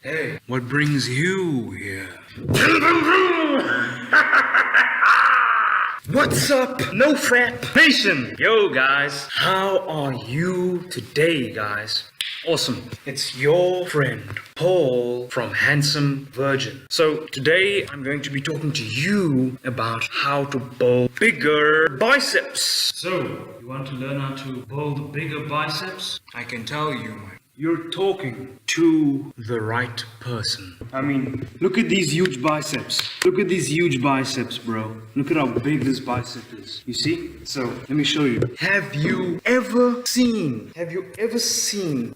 Hey, what brings you here? What's up, no fat nation? Yo guys, how are you today guys? Awesome. It's your friend Paul from Handsome Virgin. So today I'm going to be talking to you about how to build bigger biceps. So you want to learn how to build bigger biceps? I can tell you, you're talking to the right person. I mean, look at these huge biceps. Look at these huge biceps, bro. Look at how big this bicep is. You see? So, let me show you. Have you ever seen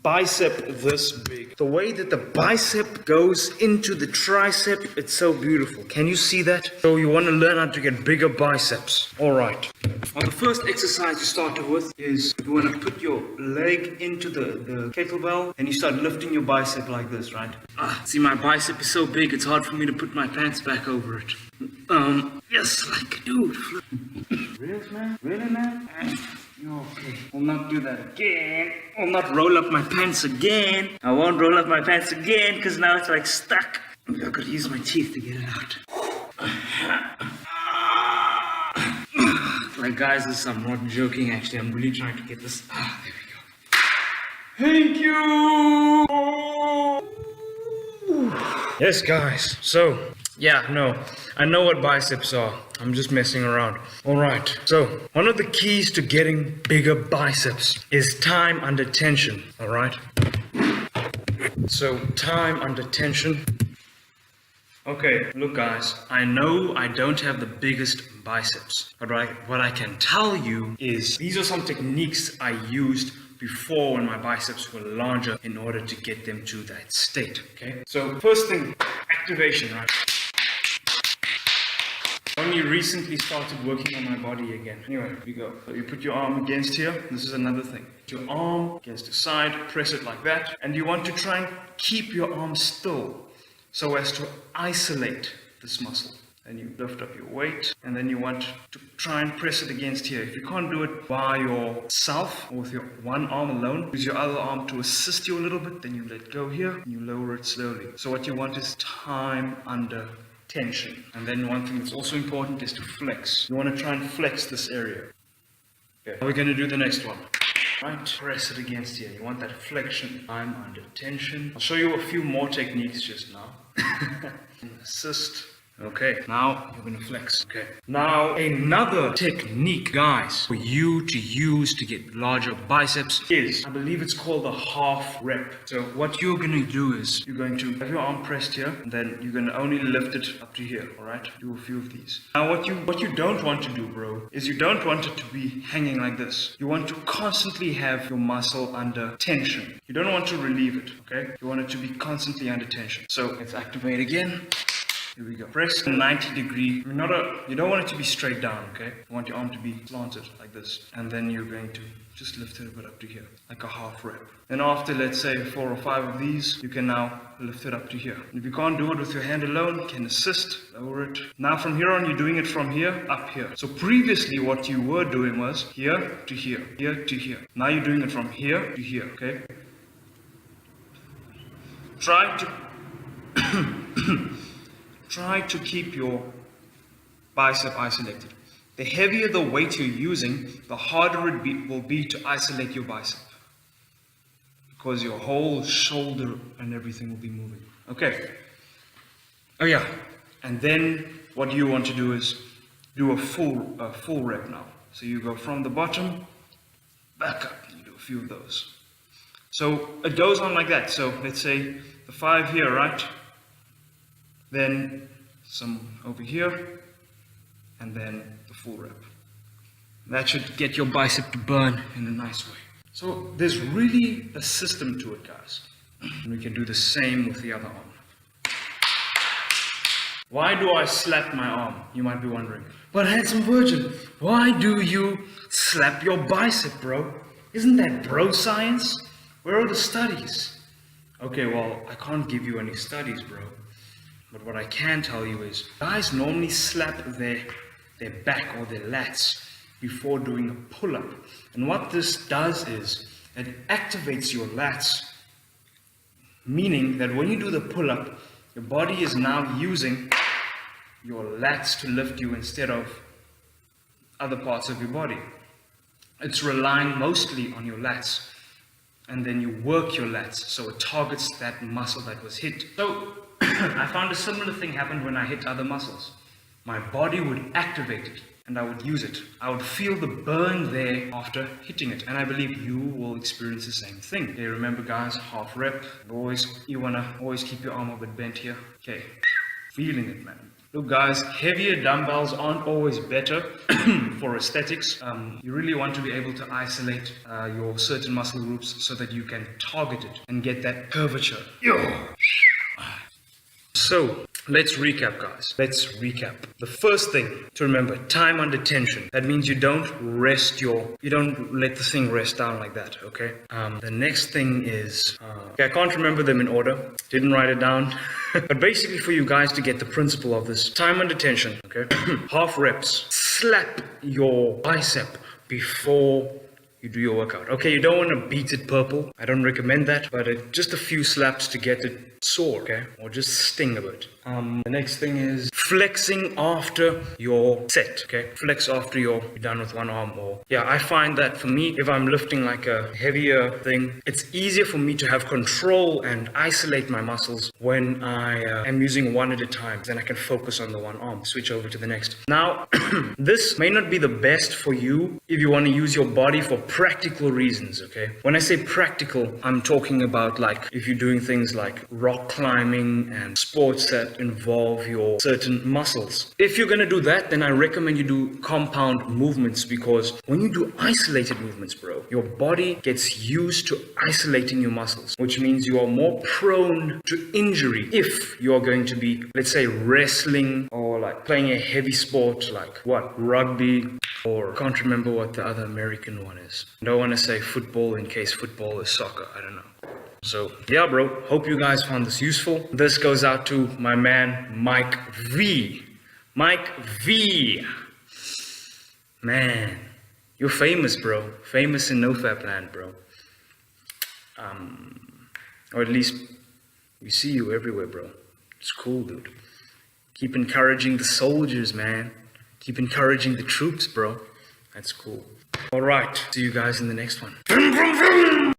bicep this big? The way that the bicep goes into the tricep, it's so beautiful. Can you see that? So you want to learn how to get bigger biceps. Alright. Well, the first exercise you start with is you want to put your leg into the kettlebell and you start lifting your bicep like this, right? See, my bicep is so big, it's hard for me to put my pants back over it. Yes, like, dude. Really, man? Really, man? Okay, I'll not do that again. I'll not roll up my pants again. I won't roll up my pants again because now it's like stuck. I gotta use my teeth to get it out. Like, guys, I'm not joking, actually. I'm really trying to get this. There we go. Thank you! Yes, guys. So, yeah, no. I know what biceps are. I'm just messing around. Alright, so one of the keys to getting bigger biceps is time under tension. Alright? So, time under tension. Okay, look guys, I know I don't have the biggest biceps, but what I can tell you is these are some techniques I used before when my biceps were larger in order to get them to that state, okay? So first thing, activation, right? I only recently started working on my body again. Anyway, here we go. So you put your arm against here. This is another thing. Put your arm against the side, press it like that, and you want to try and keep your arm still so as to isolate this muscle. And you lift up your weight, and then you want to try and press it against here. If you can't do it by yourself or with your one arm alone, use your other arm to assist you a little bit, then you let go here and you lower it slowly. So what you want is time under tension. And then one thing that's also important is to flex. You want to try and flex this area. Okay, we're going to do the next one. Right, press it against here. You want that flexion. I'm under tension. I'll show you a few more techniques just now. Assist. Okay, now you're gonna flex. Okay. Now another technique, guys, for you to use to get larger biceps is, I believe it's called the half rep. So what you're gonna do is you're going to have your arm pressed here, and then you're gonna only lift it up to here. All right. Do a few of these. Now what you don't want to do, bro, is you don't want it to be hanging like this. You want to constantly have your muscle under tension. You don't want to relieve it. Okay. You want it to be constantly under tension. So let's activate again. Here we go. Press 90 degree. You don't want it to be straight down, okay? You want your arm to be slanted like this. And then you're going to just lift it a bit up to here, like a half rep. Then after, let's say, 4 or 5 of these, you can now lift it up to here. And if you can't do it with your hand alone, you can assist, lower it. Now from here on, you're doing it from here up here. So previously, what you were doing was here to here, here to here. Now you're doing it from here to here, okay? Try to keep your bicep isolated. The heavier the weight you're using, the harder it will be to isolate your bicep. Because your whole shoulder and everything will be moving. Okay. Oh yeah. And then what you want to do is do a full rep now. So you go from the bottom, back up, and you do a few of those. So it goes on like that. So let's say the 5 here, right? Then some over here, and then the full rep. That should get your bicep to burn in a nice way. So there's really a system to it, guys. And we can do the same with the other arm. Why do I slap my arm? You might be wondering. But Handsome Virgin, why do you slap your bicep, bro? Isn't that bro science? Where are the studies? Okay, well, I can't give you any studies, bro. But what I can tell you is, guys normally slap their back or their lats before doing a pull-up. And what this does is, it activates your lats Meaning that when you do the pull-up, your body is now using your lats to lift you instead of other parts of your body. It's relying mostly on your lats, and then you work your lats, so it targets that muscle that was hit. So I found a similar thing happened when I hit other muscles. My body would activate it, and I would use it. I would feel the burn there after hitting it, and I believe you will experience the same thing. Okay, remember guys, half rep. You wanna always keep your arm a bit bent here. Okay, feeling it, man. Look guys, heavier dumbbells aren't always better for aesthetics. You really want to be able to isolate your certain muscle groups so that you can target it and get that curvature. So, let's recap guys. Let's recap. The first thing to remember, time under tension. That means you don't let the thing rest down like that, okay? The next thing is, okay, I can't remember them in order. Didn't write it down. But basically for you guys to get the principle of this, time under tension, okay? Half reps. Slap your bicep before you do your workout. Okay, you don't want to beat it purple. I don't recommend that, but just a few slaps to get it sore, okay? Or just sting a bit. The next thing is flexing after your set, okay? Flex after you're done with one arm. Or yeah, I find that for me, if I'm lifting like a heavier thing, it's easier for me to have control and isolate my muscles when I am using one at a time. Then I can focus on the one arm, switch over to the next. Now, this may not be the best for you if you want to use your body for practical reasons, okay? When I say practical, I'm talking about like if you're doing things like rock climbing and sports that involve your certain muscles. If you're going to do that, then I recommend you do compound movements, because when you do isolated movements, bro, your body gets used to isolating your muscles, which means you are more prone to injury if you're going to be, let's say, wrestling or like playing a heavy sport like rugby, or can't remember what the other American one is. I don't want to say football in case football is soccer. I don't know. So yeah, bro, hope you guys found this useful. This goes out to my man Mike V. Mike V. Man, you're famous, bro. Famous in NoFap land, bro. Or at least we see you everywhere, bro. It's cool, dude. Keep encouraging the soldiers, man. Keep encouraging the troops, bro. That's cool. All right, see you guys in the next one.